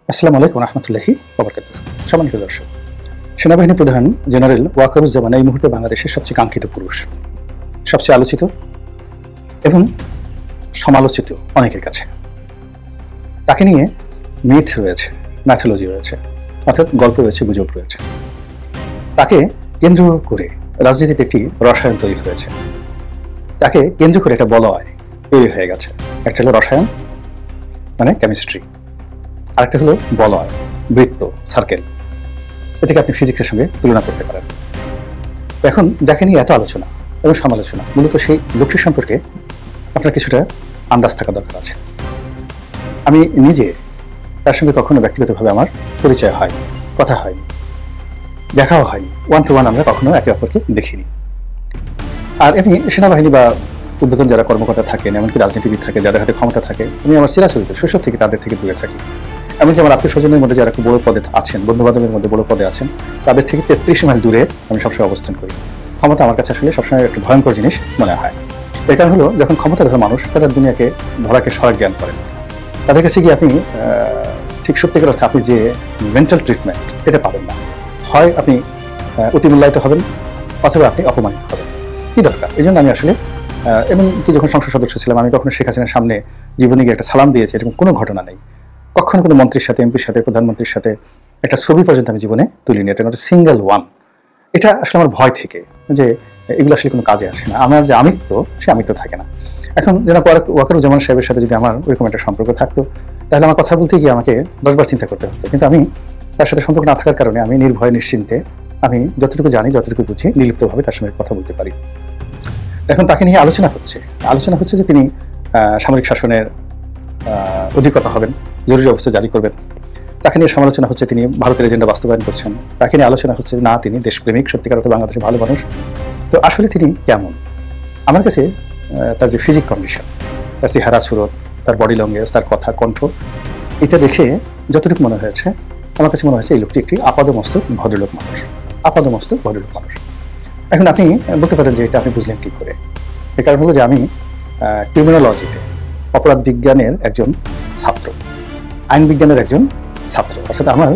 আসসালামু আলাইকুম রহমতুল্লাহি ওয়াবারাকাতুহু। সম্মানিত দর্শক, সেনাবাহিনী প্রধান জেনারেল ওয়াকারুজ্জামান এই মুহূর্তে বাংলাদেশের সবচেয়ে কাঙ্ক্ষিত পুরুষ, সবচেয়ে আলোচিত এবং সমালোচিত অনেকের কাছে। তাকে নিয়ে মিথ রয়েছে, ম্যাথোলজি রয়েছে, অর্থাৎ গল্প রয়েছে, গুজব রয়েছে। তাকে কেন্দ্র করে রাজনীতিতে একটি রসায়ন তৈরি হয়েছে, তাকে কেন্দ্র করে একটা বলয় তৈরি হয়ে গেছে। একটা হলো রসায়ন মানে কেমিস্ট্রি, আরেকটা হলো বলয়, বৃত্ত, সার্কেল। এটাকে আপনি ফিজিক্সের সঙ্গে তুলনা করতে পারেন। এখন যাকে নিয়ে এত আলোচনা এবং সমালোচনা, মূলত সেই লোকটির সম্পর্কে আপনার কিছুটা আন্দাজ থাকা দরকার আছে। আমি নিজে তার সঙ্গে কখনো ব্যক্তিগতভাবে আমার পরিচয় হয়নি, কথা হয়নি, দেখাও হয়নি, ওয়ান টু ওয়ান আমরা কখনো একে অপরকে দেখিনি। আর এমনি সেনাবাহিনী বা ঊর্ধ্বতন যারা কর্মকর্তা থাকেন, এমনকি রাজনীতিবিদ থাকে, যাদের হাতে ক্ষমতা থাকে, আমি আমার চিরাচরিত শৈশব থেকে তাদের থেকে দূরে থাকি। এমনকি আমার আত্মীয় স্বজনের মধ্যে যারা খুব বড় পদে আছেন, বন্ধু বান্ধবের মধ্যে বড় পদে আছেন, তাদের থেকে 33 মাইল দূরে আমি সবসময় অবস্থান করি। ক্ষমতা আমার কাছে আসলে সবসময় একটা ভয়ঙ্কর জিনিস মনে হয়। এর কারণ হলো, যখন ক্ষমতাধর মানুষ তারা দুনিয়াকে ধরাকে সরাক জ্ঞান করেন, তাদের কাছে গিয়ে আপনি ঠিক সত্যিকার অর্থে আপনি যে মেন্টাল ট্রিটমেন্ট এটা পাবেন না। হয় আপনি অতিমূল্যায়িত হবেন, অথবা আপনি অপমানিত হবেন। কি দরকার? এই জন্য আমি আসলে এমনকি যখন সংসদ সদস্য ছিলাম, আমি কখনো শেখ হাসিনার সামনে জীবনে গিয়ে একটা সালাম দিয়েছি এরকম কোনো ঘটনা নেই। কখনো কোনো মন্ত্রীর সাথে, এমপির সাথে, প্রধানমন্ত্রীর সাথে একটা ছবি পর্যন্ত আমি জীবনে তুলিনি। এটা নট সিঙ্গেল ওয়ান। এটা আসলে আমার ভয় থেকে, যে এগুলো আসলে কোনো কাজে আসে না। আমার যে আমিত্ব, সে আমিত্ব থাকে না। এখন জনাব ওয়াকারুজ্জামান সাহেবের সাথে যদি আমার ওইরকম একটা সম্পর্ক থাকতো, তাহলে আমার কথা বলতে গিয়ে আমাকে 10 বার চিন্তা করতে হতো। কিন্তু আমি তার সাথে সম্পর্ক না থাকার কারণে আমি নির্ভয়ে নিশ্চিন্তে, আমি যতটুকু জানি, যতটুকু বুঝি, নির্লিপ্তভাবে তার সঙ্গে কথা বলতে পারি। এখন তাকে নিয়ে আলোচনা হচ্ছে যে তিনি সামরিক শাসনের অধিকতা হবেন, জরুরি অবস্থা জারি করবেন। তাকে নিয়ে সমালোচনা হচ্ছে তিনি ভারতের এজেন্ডা বাস্তবায়ন করছেন। তাকে নিয়ে আলোচনা হচ্ছে না, তিনি দেশপ্রেমিক, সত্যিকার অর্থে বাংলাদেশের ভালো মানুষ। তো আসলে তিনি কেমন? আমার কাছে তার যে ফিজিক কন্ডিশন, তার চেহারা সুরত, তার বডি ল্যাঙ্গুয়েজ, তার কথা, কণ্ঠ, এটা দেখে যতটুকু মনে হয়েছে, আমার কাছে মনে হয়েছে এই লোকটি একটি আপাদমস্তক ভদ্রলোক মানুষ। আপাদমস্তক ভদ্রলোক মানুষ। এখন আপনি বলতে পারেন যে এটা আপনি বুঝলেন কি করে? এর কারণ হলো যে আমি ক্রিমিনোলজিতে, অপরাধ বিজ্ঞানের একজন ছাত্র, আইন বিজ্ঞানের একজন ছাত্র, অর্থাৎ আমার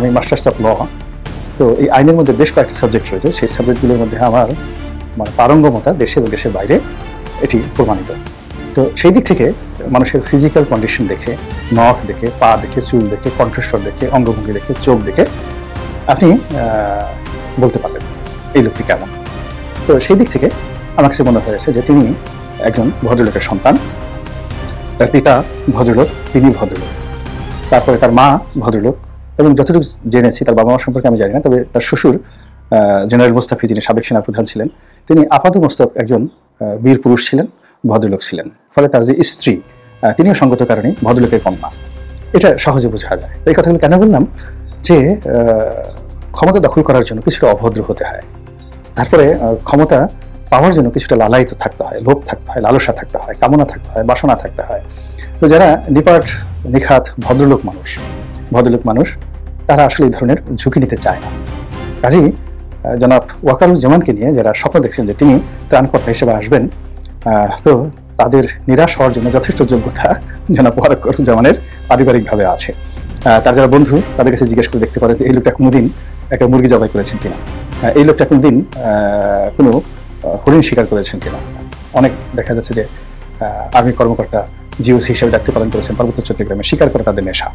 আমি মাস্টার্স অফ ল। তো এই আইনের মধ্যে বেশ কয়েকটি সাবজেক্ট রয়েছে, সেই সাবজেক্টগুলোর মধ্যে আমার পারঙ্গমতা দেশে এবং দেশের বাইরে এটি প্রমাণিত। তো সেই দিক থেকে মানুষের ফিজিক্যাল কন্ডিশন দেখে, নখ দেখে, পা দেখে, চুল দেখে, কণ্ঠস্বর দেখে, অঙ্গভঙ্গি দেখে, চোখ দেখে আপনি বলতে পারবেন এই লোকটি কেমন। তো সেই দিক থেকে আমার কাছে মনে হয়েছে যে তিনি একজন ভদ্রলোকের সন্তান। তার পিতা ভদ্রলোক, তিনি ভদ্রলোক, তারপরে তার মা ভদ্রলোক, এবং যতটুকু জেনেছি তার বাবা মা সম্পর্কে আমি জানি না, তবে তার শ্বশুর জেনারেল মোস্তাফি, যিনি সাবেক সেনাপ্রধান ছিলেন, তিনি আপাতমস্তক একজন বীর পুরুষ ছিলেন, ভদ্রলোক ছিলেন। ফলে তার যে স্ত্রী, তিনিও সঙ্গত কারণে ভদ্রলোকের কন্যা। এটা সহজে বোঝা যায়। এই কথাগুলো কেন বললাম? যে ক্ষমতা দখল করার জন্য কিছুটা অভদ্র হতে হয়, তারপরে ক্ষমতা পাওয়ার জন্য কিছুটা লালায়িত থাকতে হয়, লোভ থাকতে হয়, লালসা থাকতে হয়, কামনা থাকতে হয়, বাসনা থাকতে হয়। তো যারা নিখাত ভদ্রলোক মানুষ, তারা আসলে এই ধরনের ঝুঁকি নিতে চায় না। কাজেই জনাব ওয়াকারুজ্জামানকে নিয়ে যারা স্বপ্ন দেখছেন যে তিনি ত্রাণকর্তা হিসেবে আসবেন, তো তাদের নিরাশ হওয়ার জন্য যথেষ্ট যোগ্যতা জনাব ওয়াকারুজ্জামানের পারিবারিকভাবে আছে। তার যারা বন্ধু, তাদের কাছে জিজ্ঞেস করে দেখতে পারে যে এই লোকটা কোনোদিন একটা মুরগি জবাই করেছেন কিনা, এই লোকটা কোনোদিন কোনো হরিণ শিকার করেছেন কিনা। অনেক দেখা যাচ্ছে যে আর্মি কর্মকর্তা জিওসি হিসেবে দায়িত্ব পালন করেছেন পার্বত্য চট্টগ্রামে, শিকার করে তাদের নেশা।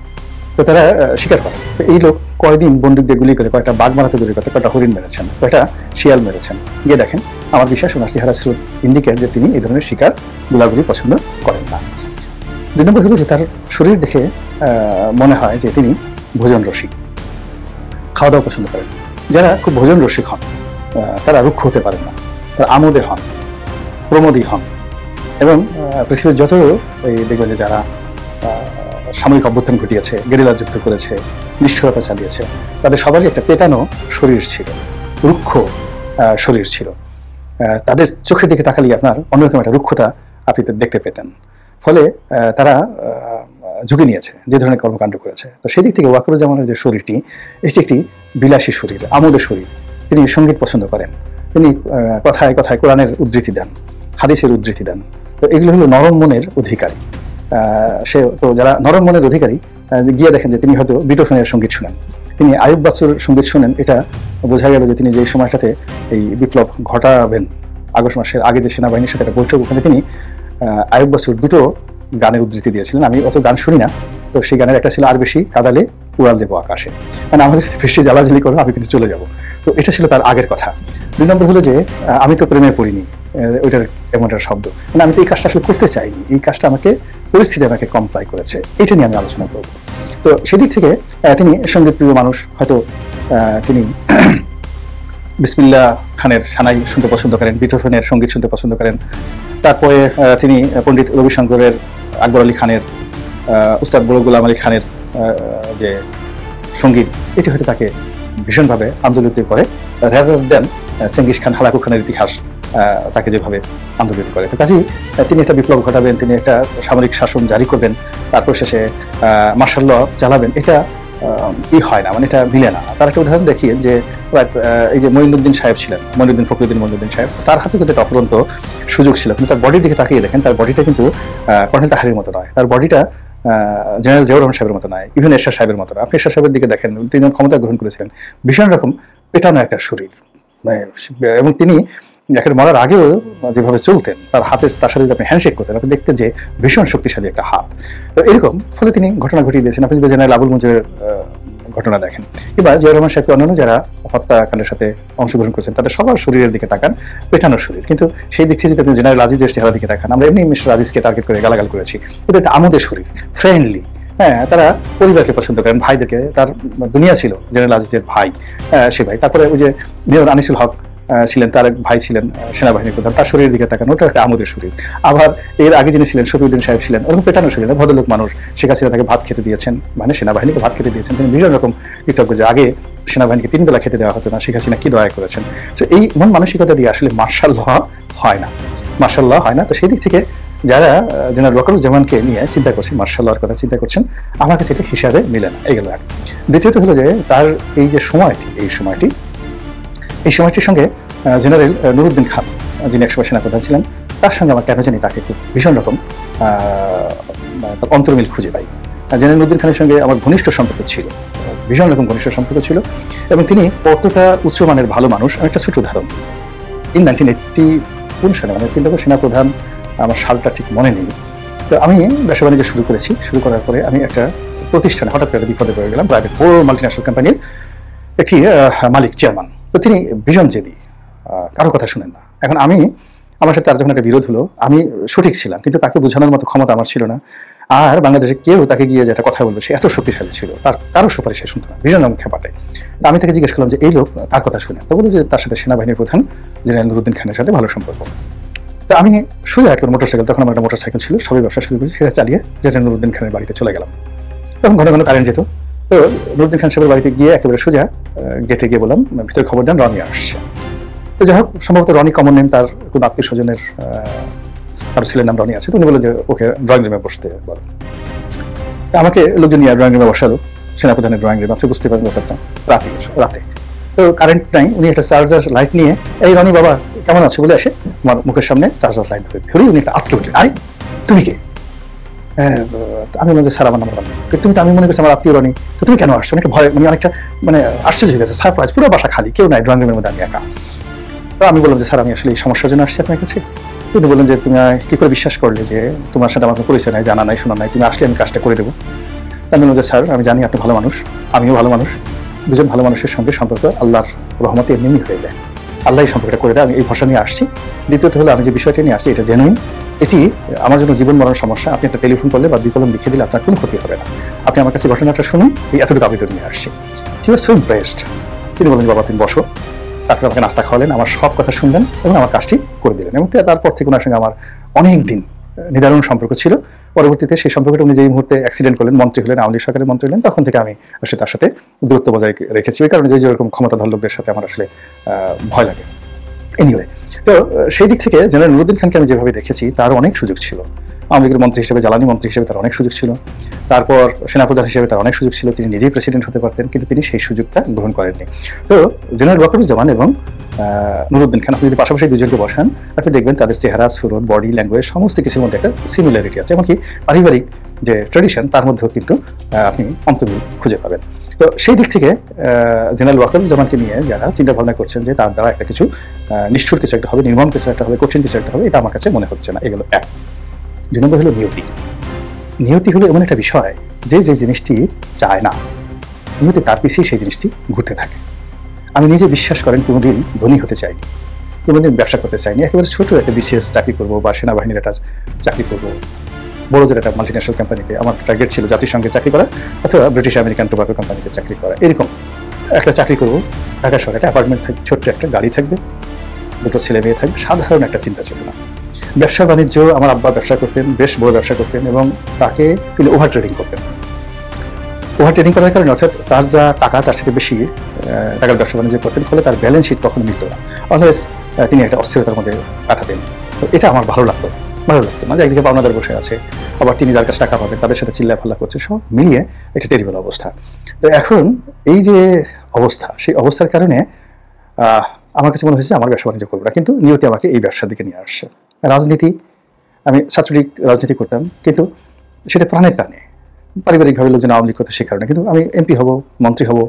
তো তারা শিকার করে। তো এই লোক কয়দিন বন্দুক দিয়ে গুলি করে কয়েকটা বাঘ মারাতে দূরের কথা, কয়েকটা হরিণ মেরেছেন, কয়েকটা শিয়াল মেরেছেন। গিয়ে দেখেন, আমার বিশ্বাস ওনার চেহারা স্রোত ইন্ডিকেট যে তিনি এই ধরনের শিকার গোলাগুলি পছন্দ করেন না। 2 নম্বর হলো যে তার শরীর দেখে মনে হয় যে তিনি ভোজন রসিক, খাওয়া দাওয়া পছন্দ করেন। যারা খুব ভোজন রসিক হন, তারা রুক্ষ হতে পারেন না, তারা আমোদে হন, প্রমোদী হন। এবং পৃথিবীর যত এই দেখবেন যে যারা সামরিক অভ্যুত্থান ঘটিয়েছে, গেরিলা যুদ্ধ করেছে, নিষ্ঠুরতা চালিয়েছে, তাদের সবারই একটা পেটানো শরীর ছিল, রুক্ষ শরীর ছিল। তাদের চোখের দিকে তাকালে আপনার অন্যরকম একটা রুক্ষতা আপনি দেখতে পেতেন। ফলে তারা ঝুঁকি নিয়েছে, যে ধরনের কর্মকাণ্ড করেছে। তো সেই দিক থেকে ওয়াকারুজ্জামানের যে শরীরটি, এটি একটি বিলাসী শরীর, আমোদের শরীর। তিনি সঙ্গীত পছন্দ করেন, তিনি কথায় কথায় কোরআনের উদ্ধৃতি দেন, হাদিসের উদ্ধৃতি দেন। তো এগুলো হলো নরম মনের অধিকারী। সে তো যারা নরম মনের অধিকারী গিয়ে দেখেন যে তিনি হয়তো বিটোফোনের সঙ্গীত শুনেন, তিনি আয়ুব বাচ্চুর সঙ্গীত শুনেন, এটা বোঝা গেল যে তিনি যে সময়টাতে এই বিপ্লব ঘটাবেন আগস্ট মাসের আগে যে সেনাবাহিনীর সাথে একটা বৈঠক, ওখানে তিনি আয়ুব বাচ্চুর দুটো গানের উদ্ধৃতি দিয়েছিলেন। আমি অত গান শুনি না, তো সেই গানের একটা ছিল আর বেশি কাদালে উড়াল দেবো আকাশে, মানে আমার কাছে বেশি জ্বালাঝালি করো আমি কিন্তু চলে যাব। তো এটা ছিল তার আগের কথা। 2 নম্বর হলো যে আমি তো প্রেমে পড়িনি, ওইটার এমন একটা শব্দ, মানে আমি তো এই কাজটা আসলে করতে চাইনি, এই কাজটা আমাকে পরিস্থিতি আমাকে কমপ্লাই করেছে, এটা নিয়ে আমি আলোচনা করব। তো সেদিক থেকে তিনি সঙ্গীত প্রিয় মানুষ, হয়তো তিনি বিসমিল্লাহ খানের সানাই শুনতে পছন্দ করেন, বিটোফেনের সঙ্গীত শুনতে পছন্দ করেন। তারপরে তিনি পণ্ডিত রবিশঙ্করের, আকবর আলী খানের, উস্তাদ বড় গোলাম আলী খানের যে সঙ্গীত, এটি হয়তো তাকে ভীষণভাবে আন্দোলিত করে, rather than Genghis Khan Hulagu খানের ইতিহাস তাকে যেভাবে আন্দোলিত করে। তো কাজেই তিনি একটা বিপ্লব ঘটাবেন, তিনি একটা সামরিক শাসন জারি করবেন, তারপর শেষে মার্শাল ল চালাবেন, এটা হয় না, মানে এটা মিলে না। তার একটা উদাহরণ দেখি যে এই যে মঈনুদ্দিন সাহেব ছিলেন, মঈনুদ্দিন সাহেব, তার হাতে কিন্তু একটা অপরন্ত সুযোগ ছিল, কিন্তু তার বডির দিকে তাকিয়ে দেখেন, তার বডিটা কিন্তু কর্নেল তাহারির মতো নয়, তার বডিটা জেনারেল জিয়াউর রহমান সাহেবের মতো নয়, ইভেন এরশাদ সাহেবের মতো নয়। আপনি এরশাদ সাহেবের দিকে দেখেন, তিনি ক্ষমতা গ্রহণ করেছিলেন, ভীষণ রকম পেটানো একটা শরীর, এবং তিনি একের মরার আগেও যেভাবে চলতেন, তার হাতের তার সাথে আপনি হ্যান্ডশেক করতেন, আপনি দেখতেন যে ভীষণ শক্তিশালী একটা হাত। তো এরকম ফলে তিনি ঘটনা ঘটিয়ে দিয়েছেন। আপনি যদি জেনারেল আবুল মঞ্জুরের ঘটনা দেখেন, কিংবা জিয়াউর রহমান সাহেবকে অন্যান্য যারা হত্যাকাণ্ডের সাথে অংশগ্রহণ করেছেন, তাদের সবার শরীরের দিকে তাকান, পেটানোর শরীর। কিন্তু সেই দিক থেকে যদি আপনি জেনারেল আজিজের চেহারা দিকে তাকান, আমরা এমনি মিস্টার আজিজকে টার্গেট করে গালাগাল করেছি, কিন্তু একটা আমোদের শরীর, ফ্রেন্ডলি, হ্যাঁ, তারা পরিবারকে পছন্দ করেন, ভাইদেরকে, তার দুনিয়া ছিল জেনারেল আজিজের ভাই, সে ভাই। তারপরে ওই যে মেয়র আনিসুল হক ছিলেন, তার এক ভাই ছিলেন সেনাবাহিনীর প্রধান, তার শরীরের দিকে তাকান, ওটা একটা আমোদের শরীর। আবার এর আগে যিনি ছিলেন শফিউদ্দিন সাহেব ছিলেন, ওরকম পেটানো শরীর, ভদ্রলোক মানুষ, শেখ হাসিনা তাকে ভাত খেতে দিয়েছেন, মানে সেনাবাহিনীকে ভাত খেতে দিয়েছেন, তিনি বিভিন্ন রকম কৃতজ্ঞ যে আগে সেনাবাহিনীকে 3 বেলা খেতে দেওয়া হতো না, শেখ হাসিনা কি দয়া করেছেন। তো এই মন মানসিকতা দিয়ে আসলে মার্শাল ল হয় না। তো সেই দিক থেকে যারা জেনারেল ওয়াকারুজ্জামানকে নিয়ে চিন্তা করছেন, মার্শাল লর কথা চিন্তা করছেন, আমার কাছে এটা হিসাবে মিলে না। এই গেল এক। দ্বিতীয়ত হলো যে তার এই যে এই সময়টির সঙ্গে জেনারেল নুরুদ্দিন খান, যিনি একসময় সেনাপ্রধান ছিলেন, তার সঙ্গে আমার কেন জানি তাকে খুব ভীষণ রকম তার অন্তর্মিল খুঁজে পাই। জেনারেল নুরুদ্দিন খানের সঙ্গে আমার ঘনিষ্ঠ সম্পর্ক ছিল, ভীষণ রকম ঘনিষ্ঠ সম্পর্ক ছিল, এবং তিনি কতটা উচ্চমানের ভালো মানুষ, আমি একটা ছোট উদাহরণ। ইন 1980 কোন সালে, মানে তিনি তখন সেনাপ্রধান, আমার সালটা ঠিক মনে নেই। তো আমি ব্যবসা বাণিজ্য শুরু করার পরে আমি একটা প্রতিষ্ঠানে হঠাৎ করে বিপদে পড়ে গেলাম, প্রাইভেট বড় মাল্টিন্যাশনাল কোম্পানির একটি মালিক, চেয়ারম্যান। তো তিনি ভীষণ জেদি, কারো কথা শুনেন না। এখন আমার সাথে তার যখন একটা বিরোধ হলো, আমি সঠিক ছিলাম, কিন্তু তাকে বোঝানোর মতো ক্ষমতা আমার ছিল না। আর বাংলাদেশে কেউ তাকে গিয়ে যেটা কথা বলবে, সে এত শক্তিশালী ছিল, তার কারো সুপারিশ সে শুনতো না, ভীষণ রকম খেপাটে। আমি তাকে জিজ্ঞেস করলাম যে এই লোক কার কথা শুনে, তো বললো যে তার সাথে সেনাবাহিনীর প্রধান জেনারেল নুরুদ্দিন খানের সাথে ভালো সম্পর্ক। তো আমি সোজা একটা মোটরসাইকেল, তখন আমার একটা মোটরসাইকেল ছিল, সবই ব্যবসা শুরু করেছি, সেটা চালিয়ে জেনারেল নুরুদ্দিন খানের বাড়িতে চলে গেলাম। তখন ঘন ঘন কারেন্ট যেত, তো নুরুদ্দিন খান সাহেবের বাড়িতে গিয়ে একেবারে সোজা গেটে গিয়ে বললাম, ভিতরে খবর দেন রনি আসছে। তো যাই হোক, সম্ভবত রনি কমন নেম, তার কোনো আত্মীয় স্বজনের কারো ছেলের নাম রনি আছে। তো উনি বললেন যে ওকে ড্রয়িং রুমে বসতে বলো। আমাকে লোকজন নিয়ে ড্রয়িং রুমে বসালো, সেনাপ্রধানের ড্রয়িং রুমে। আপনি বুঝতে পারেন ব্যাপারটা, রাতে তো কারেন্ট নাই, উনি একটা চার্জার লাইট নিয়ে, এই রনি বাবা কেমন আছে বলে আসে আমার মুখের সামনে চার্জার লাইট ধরে উনি একটা আত্মীয় উঠলেন, আরে তুমি কে? আমি বললাম যে স্যার আমার নাম রনি। তুমি তো, আমি মনে করছি আমার আত্মীয় রনি, তো তুমি কেন আসছো? অনেকটা ভয়, মানে অনেকটা মানে আশ্চর্য হয়ে গেছে, সারপ্রাইজ, পুরো বাসা খালি, কেউ নাই, ড্রয়িং রুমের মধ্যে আমি একা। তো আমি বললাম যে স্যার আমি আসলে এই সমস্যার জন্য আসছি আপনার কাছে। তিনি বললেন যে তুমি কি করে বিশ্বাস করলে যে তোমার সাথে আমার কোনো পরিচয় নাই, জানা নাই, শোনা নাই, তুমি আসলে আমি কাজটা করে দেবো? আমি বললাম যে স্যার আমি জানি আপনি ভালো মানুষ, আমিও ভালো মানুষ, দুজন ভালো মানুষের সঙ্গে সম্পর্ক আল্লাহর রহমতে এমনি হয়ে যায়, আল্লাহ এই সম্পর্কটা করে দেয়, আমি এই ভরসা নিয়ে আসছি। দ্বিতীয়ত হলো আমি যে বিষয়টা নিয়ে আসছি এটা জেনুইন, এটি আমার জন্য জীবন মরণ সমস্যা, আপনি একটা টেলিফোন করলে বা বিকলম লিখে দিলে আপনার কোনো ক্ষতি হবে না, আপনি আমার কাছে ঘটনাটা শুনুন, এই এতটুকু আবেদন নিয়ে আসছি। হি ওয়াজ সো ইমপ্রেসড। তিনি বললেন বাবা তুমি বসো। তারপরে আমাকে নাস্তা খাওয়ালেন, আমার সব কথা শুনলেন এবং আমার কাজটি করে দিলেন, এবং তারপর থেকে ওনার সঙ্গে আমার অনেক দিন নিদারুণ সম্পর্ক ছিল। পরবর্তীতে সেই সম্পর্কটা উনি যেই মুহূর্তে অ্যাক্সিডেন্ট করলেন, মন্ত্রী হলেন, আওয়ামী লীগ সরকারের মন্ত্রী হলেন, তখন থেকে আমি আসলে তার সাথে দূরত্ব বজায় রেখেছি, ওই কারণে যে যেরকম ক্ষমতাধর লোকদের সাথে আমার আসলে ভয় লাগে। এনিওয়ে, তো সেই দিক থেকে জেনারেল নুরুদ্দিন খানকে আমি যেভাবে দেখেছি, তার অনেক সুযোগ ছিল, আওয়ামী লীগের মন্ত্রী হিসেবে, জ্বালানি মন্ত্রী হিসেবে তার অনেক সুযোগ ছিল, তারপর সেনাপ্রধান হিসেবে তার অনেক সুযোগ ছিল, তিনি নিজেই প্রেসিডেন্ট হতে পারতেন, কিন্তু তিনি সেই সুযোগটা গ্রহণ করেননি। তো জেনারেল ওয়াকারুজ্জামান এবং নুরুদ্দিন খান, আপনি যদি পাশাপাশি দুজনকে বসান আপনি দেখবেন তাদের চেহারা, সুরত, বডি ল্যাঙ্গুয়েজ সমস্ত কিছুর মধ্যে একটা সিমিলারিটি আছে, এমনকি পারিবারিক যে ট্র্যাডিশন তার মধ্যেও কিন্তু আপনি অন্তর্মিল খুঁজে পাবেন। তো সেই দিক থেকে জেনারেল ওয়াকারুজ্জামানকে নিয়ে যারা চিন্তা ভাবনা করছেন যে তার দ্বারা একটা কিছু নিষ্ঠুর কিছু একটা হবে, নির্মম কিছু একটা হবে, কঠিন কিছু একটা হবে, এটা আমার কাছে মনে হচ্ছে না। এগুলো এক। 2 নম্বর হলো নিয়তি। নিয়তি হলো এমন একটা বিষয় যে জিনিসটি চায় না, নিয়তি তার পিছিয়ে সেই জিনিসটি ঘুরতে থাকে। আমি নিজে বিশ্বাস করেন কোনোদিন ধনী হতে চাইনি, কোনোদিন ব্যবসা করতে চাইনি, একেবারে ছোট একটা বিসিএস চাকরি করবো বা সেনাবাহিনীর একটা চাকরি করবো, বড়দের একটা মাল্টিন্যাশনাল কোম্পানিতে। আমার টার্গেট ছিল জাতিসংঘে চাকরি করা অথবা ব্রিটিশ আমেরিকান টোবাকো কোম্পানিতে চাকরি করা, এরকম একটা চাকরি করবো। ঢাকা শহরে একটা অ্যাপার্টমেন্ট থাকবে, ছোট্ট একটা গাড়ি থাকবে, 2 ছেলে মেয়ে থাকবে, সাধারণ একটা চিন্তা চেতনা। ব্যবসা বাণিজ্য, আমার আব্বা ব্যবসা করতেন, বেশ বড় ব্যবসা করতেন এবং তাকে তিনি ওভার ট্রেডিং করতেন। ওভার ট্রেডিং করার কারণে অর্থাৎ তার যা টাকা তার সাথে বেশি টাকার ব্যবসা বাণিজ্য করতেন, ফলে তার ব্যালেন্স শিট কখনো মিলত না, অলওয়েজ তিনি একটা অস্থিরতার মধ্যে কাটাতেন। তো এটা আমার ভালো লাগতো না যে একদিকে পাওনাদার বসে আছে, আবার তিনি যার কাছে টাকা পাবেন তাদের সাথে চিল্লাফাল্লা করছে, সব মিলিয়ে একটা টেরিবল অবস্থা। তো এখন এই যে অবস্থা, সেই অবস্থার কারণে আমার কাছে মনে হয়েছে আমার ব্যবসা বাণিজ্য করবো না, কিন্তু নিয়তি আমাকে এই ব্যবসার দিকে নিয়ে আসছে। রাজনীতি, আমি ছাত্রলীগ রাজনীতি করতাম, কিন্তু সেটা প্রাণের টানে, পারিবারিকভাবে লোকজন আওয়ামী লীগ করতে সে কারণে, কিন্তু আমি এমপি হব, মন্ত্রী হব,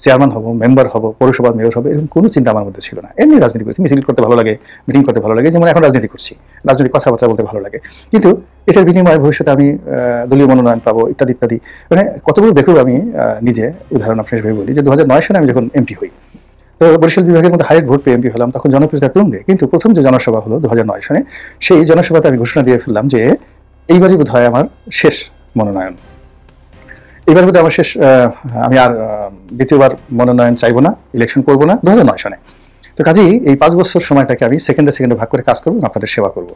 চেয়ারম্যান হব, মেম্বার হব, পৌরসভার মেয়র হবে, এরকম কোনো চিন্তা আমার মধ্যে ছিল না। এমনি রাজনীতি করছি, মিছিল করতে ভালো লাগে, মিটিং করতে ভালো লাগে, যেমন এখন রাজনীতি করছি, রাজনীতি কথাবার্তা বলতে ভালো লাগে, কিন্তু এটার বিনিময়ে ভবিষ্যতে আমি দলীয় মনোনয়ন পাবো ইত্যাদি ইত্যাদি। মানে কতগুলো দেখুক, আমি নিজে উদাহরণ আপনার হিসেবে বলি যে 2009 সালে আমি যখন এমপি হই, তো বরিশাল বিভাগের মধ্যে হাইয়েস্ট ভোট পেয়ে এমপি হলাম, তখন জনপ্রিয়তা তুঙ্গে, কিন্তু প্রথম যে জনসভা হলো 2009 সালে, সেই জনসভাতে আমি ঘোষণা দিয়ে ফেললাম যে এইবারই বোধ হয় আমার শেষ মনোনয়ন, এবার বোধহয় আমার শেষ, আমি আর দ্বিতীয়বার মনোনয়ন চাইবো না, ইলেকশন করবো না 2009 সনে। তো কাজেই এই 5 বছর সময়টাকে আমি সেকেন্ডে ভাগ করে কাজ করবো, আপনাদের সেবা করবো।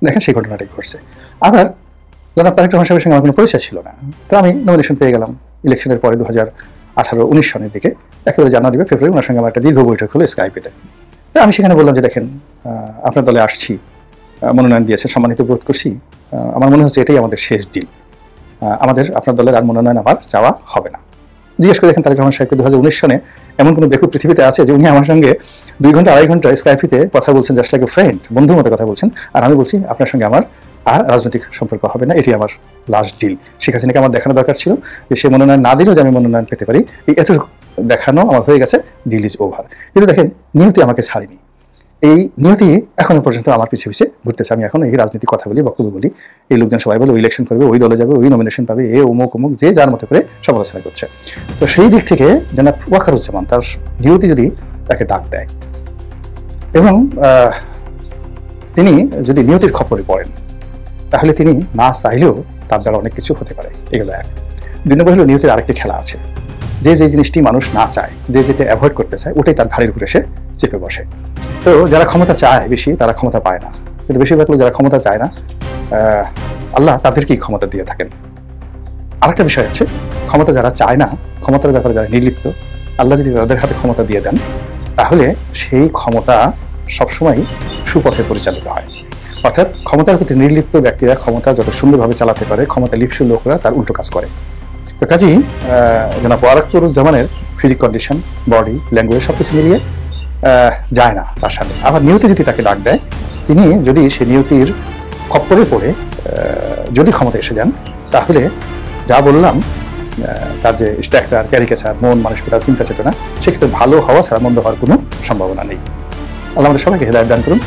দেখেন সেই ঘটনাটাই ঘটছে। আবার জনাব তারেক রহমান সাহেবের সঙ্গে আমার কোনো পরিচয় ছিল না, তো আমি নমিনেশন পেয়ে গেলাম ইলেকশনের পরে 2018-19 সনের দিকে, একেবারে জানুয়ারি বা ফেব্রুয়ারি ওনার সঙ্গে আমার একটা দীর্ঘ বৈঠক হলো স্কাইপেতে। তো আমি সেখানে বললাম যে দেখেন, আপনার দলে আসছি, মনোনয়ন দিয়েছে, সম্মানিত বোধ করছি, আমার মনে হচ্ছে এটাই আমাদের শেষ ডিল, আপনার দলের আর মনোনয়ন আমার চাওয়া হবে না। জিজ্ঞেস করে দেখেন তারেক রহমান সাহেবকে 2019 সনে এমন কোনো বেকুব পৃথিবীতে আছে যে উনি আমার সঙ্গে 2 ঘন্টা 2.5 ঘন্টা স্কাইপিতে কথা বলছেন, জাস্ট লাইক এ ফ্রেন্ড, বন্ধুর মতো কথা বলছেন, আর আমি বলছি আপনার সঙ্গে আমার আর রাজনৈতিক সম্পর্ক হবে না, এটি আমার লাস্ট ডিল। শেখ হাসিনাকে আমার দেখানো দরকার ছিল যে সে মনোনয়ন না দিলেও যে আমি মনোনয়ন পেতে পারি, এই এত দেখানো আমার হয়ে গেছে, ডিল ইজ ওভার। কিন্তু দেখেন নিয়তি আমাকে ছাড়েনি, এই নিয়তি এখনো পর্যন্ত আমার পিছিয়ে ঘুরতেছে। আমি এখন এই রাজনীতি কথা বলি, বক্তব্য বলি, এই লোকজন সবাই বলে ওই ইলেকশন করবে, ওই দলে যাবে, ওই নমিনেশন পাবে, এ অমুক যে যার মতো করে সমালোচনা করছে। তো সেই দিক থেকে জনাব ওয়াকারুজ্জামান তার নিয়তি যদি তাকে ডাক দেয় এবং তিনি যদি নিয়তির খপ্পরে পড়েন, তাহলে তিনি না চাইলেও তার দ্বারা অনেক কিছু হতে পারে। এগুলো এক। 2 নম্বর হলো নিয়তির আরেকটি খেলা আছে, যে জিনিসটি মানুষ না চায়, যেটা অ্যাভয়েড করতে চায়, ওটাই তার ঘাড়ের উপরে এসে চেপে বসে। তো যারা ক্ষমতা চায় বেশি, তারা ক্ষমতা পায় না, কিন্তু বেশিরভাগ লোক যারা ক্ষমতা চায় না, আল্লাহ তাদেরকেই ক্ষমতা দিয়ে থাকেন। আরেকটা বিষয় আছে, ক্ষমতা যারা চায় না, ক্ষমতার ব্যাপারে যারা নির্লিপ্ত, আল্লাহ যদি তাদের হাতে ক্ষমতা দিয়ে দেন, তাহলে সেই ক্ষমতা সবসময় সুপথে পরিচালিত হয়। অর্থাৎ ক্ষমতার প্রতি নির্লিপ্ত ব্যক্তিরা ক্ষমতা যত সুন্দরভাবে চালাতে পারে, ক্ষমতা লিপ্সু লোকরা তার উল্টো কাজ করে। তো কাজেই জনাব ওয়াকারুজ্জামানের ফিজিক কন্ডিশন, বডি ল্যাঙ্গুয়েজ সবকিছু মিলিয়ে যায় না তার সাথে। আবার নিয়তি যদি তাকে ডাক দেয়, তিনি যদি সে নিয়তির খপ্পরে পড়ে যদি ক্ষমতা এসে যান, তাহলে যা বললাম তার যে স্ট্রাকচার, ক্যারিকেচার, মন মানসিকতা, চিন্তা চেতনা, সেক্ষেত্রে ভালো হওয়া ছাড়া মন্দ হওয়ার কোনো সম্ভাবনা নেই। আল্লাহ আমাদের সবাইকে হেদায়েত দান করুন।